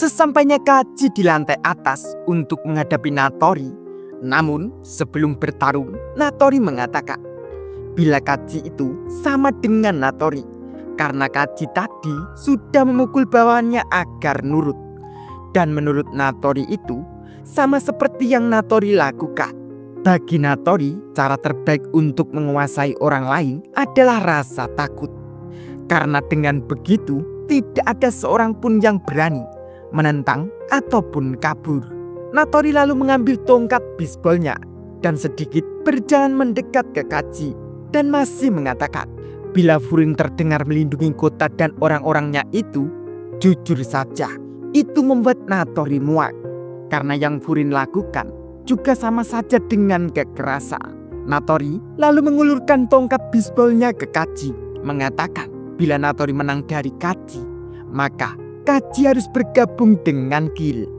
Sesampainya Kaji di lantai atas untuk menghadapi Natori, namun sebelum bertarung, Natori mengatakan bila Kaji itu sama dengan Natori, karena Kaji tadi sudah memukul bawahannya agar nurut. Dan menurut Natori itu sama seperti yang Natori lakukan. Bagi Natori, cara terbaik untuk menguasai orang lain adalah rasa takut. Karena dengan begitu, tidak ada seorang pun yang berani menentang ataupun kabur. Natori lalu mengambil tongkat bisbolnya dan sedikit berjalan mendekat ke Kaji dan masih mengatakan, bila Furin terdengar melindungi kota dan orang-orangnya itu, jujur saja, itu membuat Natori muak. Karena yang Furin lakukan juga sama saja dengan kekerasan. Natori lalu mengulurkan tongkat bisbolnya ke Kaji, mengatakan bila Natori menang dari Kaji, maka Kaji harus bergabung dengan Gil.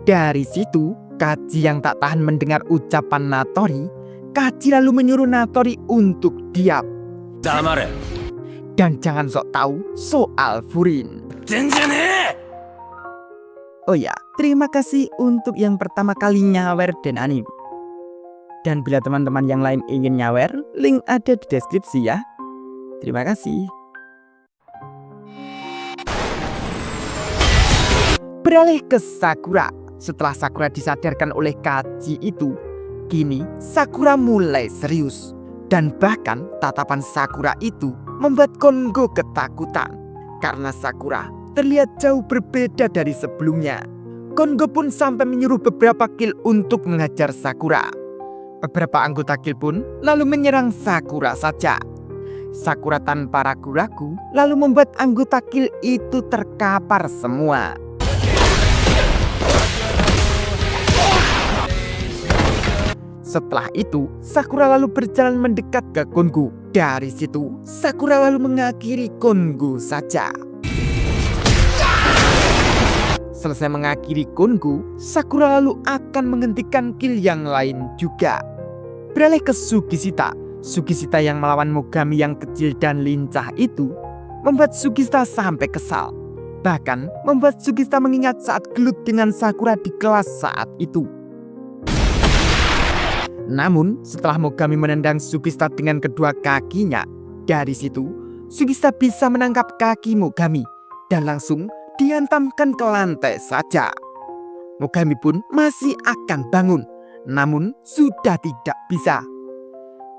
Dari situ, Kaji yang tak tahan mendengar ucapan Natori, Kaji lalu menyuruh Natori untuk diam. Damare. Dan jangan sok tahu soal Furin. Oh ya, terima kasih untuk yang pertama kali nyawer dan anime. Dan bila teman-teman yang lain ingin nyawer, link ada di deskripsi ya. Terima kasih. Beralih ke Sakura. Setelah Sakura disadarkan oleh Kaji itu, kini Sakura mulai serius. Dan bahkan tatapan Sakura itu membuat Kongo ketakutan. Karena Sakura terlihat jauh berbeda dari sebelumnya. Kongo pun sampai menyuruh beberapa kill untuk menghajar Sakura. Beberapa anggota kill pun lalu menyerang Sakura saja. Sakura tanpa ragu-ragu lalu membuat anggota kill itu terkapar semua. Setelah itu, Sakura lalu berjalan mendekat ke Kongo. Dari situ, Sakura lalu mengakhiri Kongo saja. Selesai mengakhiri Kongo, Sakura lalu akan menghentikan kill yang lain juga. Beralih ke Sugishita. Sugishita yang melawan Mogami yang kecil dan lincah itu membuat Sugishita sampai kesal. Bahkan membuat Sugishita mengingat saat gelut dengan Sakura di kelas saat itu. Namun setelah Mogami menendang Sugishita dengan kedua kakinya, dari situ Sugishita bisa menangkap kaki Mogami dan langsung dihantamkan ke lantai saja. Mogami pun masih akan bangun, namun sudah tidak bisa.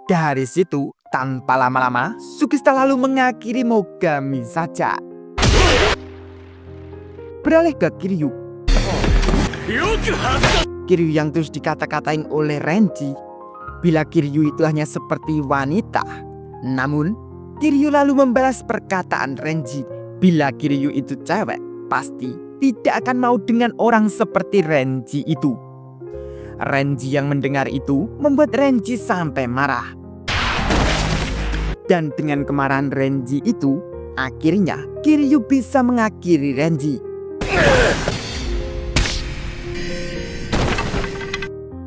Dari situ tanpa lama-lama Sugishita lalu mengakhiri Mogami saja. Beralih ke Kiryu. Kiryu yang terus dikata-katain oleh Renji bila Kiryu itu hanya seperti wanita. Namun Kiryu lalu membalas perkataan Renji bila Kiryu itu cewek, pasti tidak akan mau dengan orang seperti Renji itu. Renji yang mendengar itu membuat Renji sampai marah. Dan dengan kemarahan Renji itu, akhirnya Kiryu bisa mengakhiri Renji.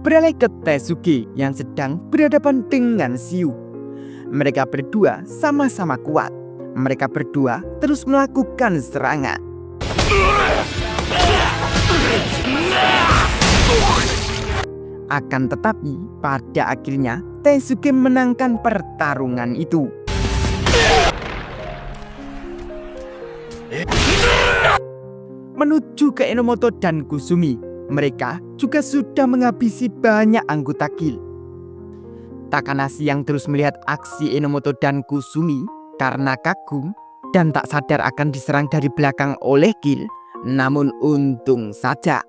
Beralih ke Teisuke yang sedang berhadapan dengan Shiyu. Mereka berdua sama-sama kuat. Mereka berdua terus melakukan serangan. Akan tetapi pada akhirnya Teisuke menangkan pertarungan itu. Menuju ke Enomoto dan Kusumi, mereka juga sudah menghabisi banyak anggota Gil. Takanashi yang terus melihat aksi Enomoto dan Kusumi karena kagum dan tak sadar akan diserang dari belakang oleh Gil, namun untung saja.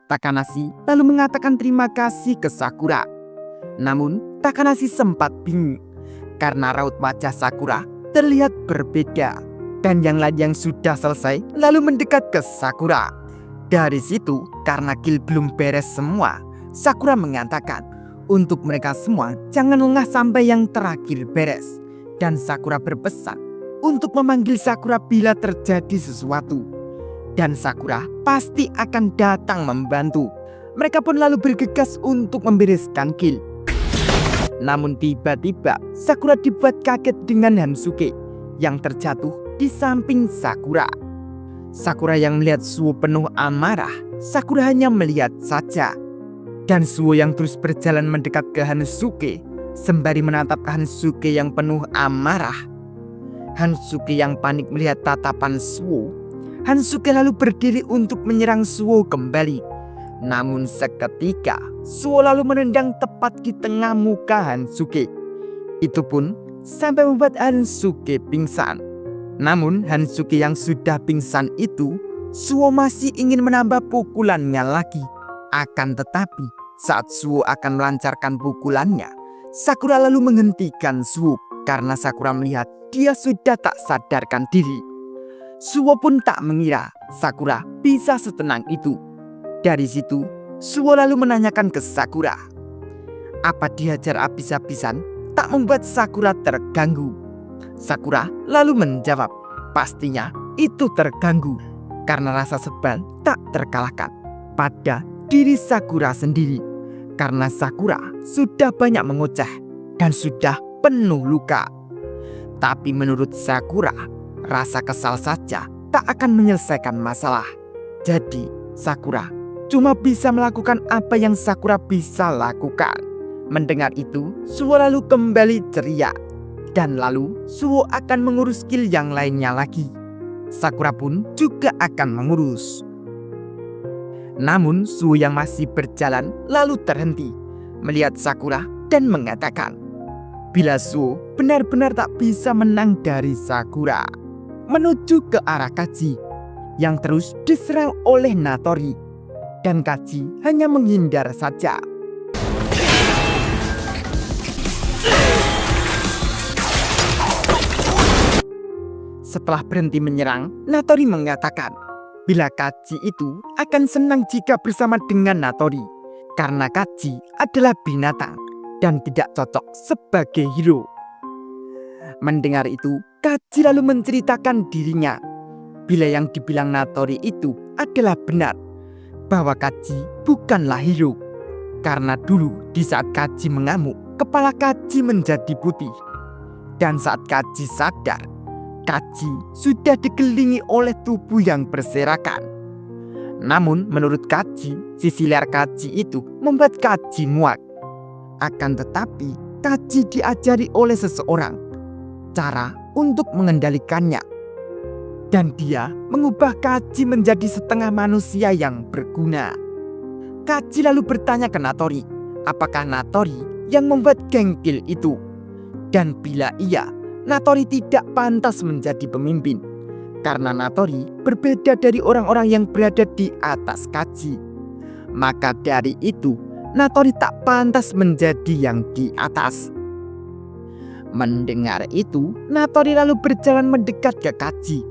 Takanashi lalu mengatakan terima kasih ke Sakura. Namun Takanashi sempat bingung karena raut wajah Sakura terlihat berbeda. Dan yang lain yang sudah selesai lalu mendekat ke Sakura. Dari situ karena kill belum beres semua, Sakura mengatakan untuk mereka semua jangan lengah sampai yang terakhir beres. Dan Sakura berpesan untuk memanggil Sakura bila terjadi sesuatu. Dan Sakura pasti akan datang membantu. Mereka pun lalu bergegas untuk membereskan kill. Namun tiba-tiba Sakura dibuat kaget dengan Hansuke yang terjatuh di samping Sakura. Sakura yang melihat Suo penuh amarah, Sakura hanya melihat saja. Dan Suo yang terus berjalan mendekat ke Hansuke sembari menatap Hansuke yang penuh amarah. Hansuke yang panik melihat tatapan Suo. Hansuke lalu berdiri untuk menyerang Suo kembali. Namun seketika Suo lalu menendang tepat di tengah muka Hansuke. Itu pun sampai membuat Hansuke pingsan. Namun Hansuke yang sudah pingsan itu, Suo masih ingin menambah pukulannya lagi. Akan tetapi saat Suo akan melancarkan pukulannya, Sakura lalu menghentikan Suo karena Sakura melihat dia sudah tak sadarkan diri. Suo pun tak mengira Sakura bisa setenang itu. Dari situ Suo lalu menanyakan ke Sakura, apa dihajar habis-habisan tak membuat Sakura terganggu? Sakura lalu menjawab, pastinya itu terganggu karena rasa sebal tak terkalahkan pada diri Sakura sendiri. Karena Sakura sudah banyak mengoceh dan sudah penuh luka. Tapi menurut Sakura, rasa kesal saja tak akan menyelesaikan masalah. Jadi Sakura cuma bisa melakukan apa yang Sakura bisa lakukan. Mendengar itu, Suo lalu kembali ceria. Dan lalu Suo akan mengurus skill yang lainnya lagi. Sakura pun juga akan mengurus. Namun Suo yang masih berjalan lalu terhenti melihat Sakura dan mengatakan, bila Suo benar-benar tak bisa menang dari Sakura, menuju ke arah Kaji yang terus diserang oleh Natori. Dan Kaji hanya menghindar saja. Setelah berhenti menyerang, Natori mengatakan bila Kaji itu akan senang jika bersama dengan Natori karena Kaji adalah binatang dan tidak cocok sebagai hero. Mendengar itu, Kaji lalu menceritakan dirinya bila yang dibilang Natori itu adalah benar, bahwa Kaji bukanlah hero. Karena dulu di saat Kaji mengamuk, kepala Kaji menjadi putih. Dan saat Kaji sadar, Kaji sudah dikelilingi oleh tubuh yang berserakan. Namun menurut Kaji, sisi liar Kaji itu membuat Kaji muak. Akan tetapi Kaji diajari oleh seseorang cara untuk mengendalikannya. Dan dia mengubah Kaji menjadi setengah manusia yang berguna. Kaji lalu bertanya ke Natori, apakah Natori yang membuat Genki itu? Dan bila iya, Natori tidak pantas menjadi pemimpin. Karena Natori berbeda dari orang-orang yang berada di atas Kaji. Maka dari itu, Natori tak pantas menjadi yang di atas. Mendengar itu, Natori lalu berjalan mendekat ke Kaji.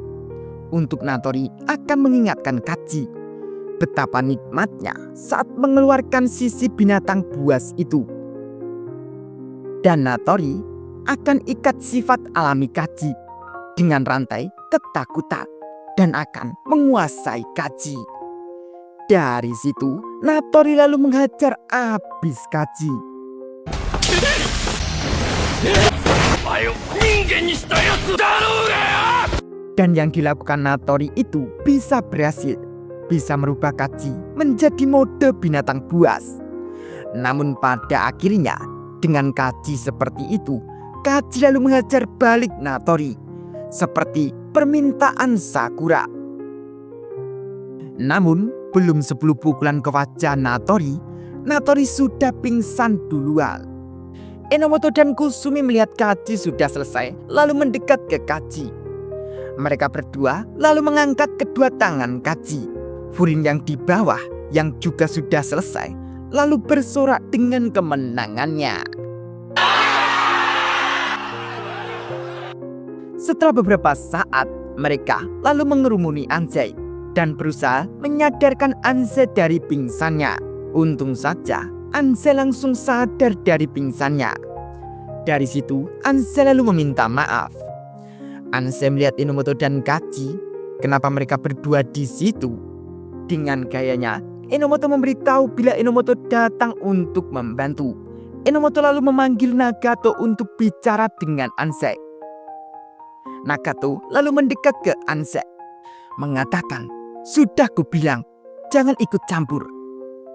Untuk Natori akan mengingatkan Kaji betapa nikmatnya saat mengeluarkan sisi binatang buas itu. Dan Natori akan ikat sifat alami Kaji dengan rantai ketakutan dan akan menguasai Kaji. Dari situ, Natori lalu menghajar habis Kaji. Dan yang dilakukan Natori itu bisa berhasil, bisa merubah Kaji menjadi mode binatang buas. Namun pada akhirnya, dengan Kaji seperti itu, Kaji lalu menghajar balik Natori seperti permintaan Sakura. Namun belum 10 pukulan ke wajah Natori, Natori sudah pingsan duluan. Enomoto dan Kusumi melihat Kaji sudah selesai lalu mendekat ke Kaji. Mereka berdua lalu mengangkat kedua tangan Kaji. Furin yang di bawah yang juga sudah selesai lalu bersorak dengan kemenangannya. Setelah beberapa saat, mereka lalu mengerumuni Ansei dan berusaha menyadarkan Ansei dari pingsannya. Untung saja Ansei langsung sadar dari pingsannya. Dari situ Ansei lalu meminta maaf. Ansei melihat Enomoto dan Kaji, kenapa mereka berdua di situ. Dengan gayanya, Enomoto memberitahu bila Enomoto datang untuk membantu. Enomoto lalu memanggil Nagato untuk bicara dengan Ansei. Nagato lalu mendekat ke Ansei. mengatakan, "Sudah kubilang, jangan ikut campur.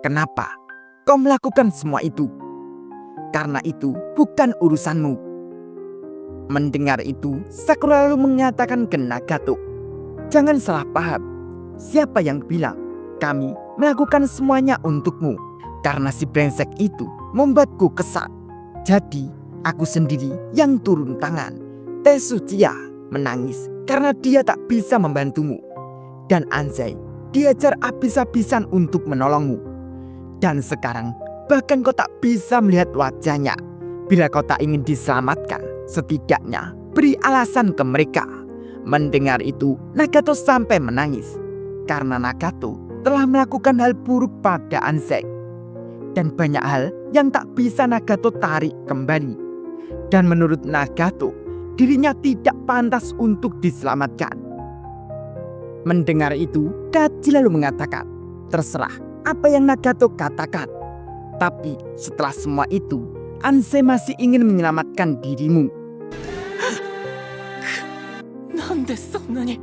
Kenapa kau melakukan semua itu? Karena itu bukan urusanmu." Mendengar itu, Sakura lalu mengatakan ke Nagato, "Jangan salah paham. Siapa yang bilang kami melakukan semuanya untukmu? Karena si brengsek itu membuatku kesal. Jadi aku sendiri yang turun tangan." Tetsuchiya menangis karena dia tak bisa membantumu. Dan Anzai diajar habis-habisan untuk menolongmu. Dan sekarang bahkan kau tak bisa melihat wajahnya. Bila kau tak ingin diselamatkan, setidaknya beri alasan ke mereka. Mendengar itu, Nagato sampai menangis. Karena Nagato telah melakukan hal buruk pada Anzai. Dan banyak hal yang tak bisa Nagato tarik kembali. Dan menurut Nagato, dirinya tidak pantas untuk diselamatkan. Mendengar itu, Dachi lalu mengatakan, "Terserah apa yang Nagato katakan. Tapi setelah semua itu, Anzai masih ingin menyelamatkan dirimu." なんでそんなに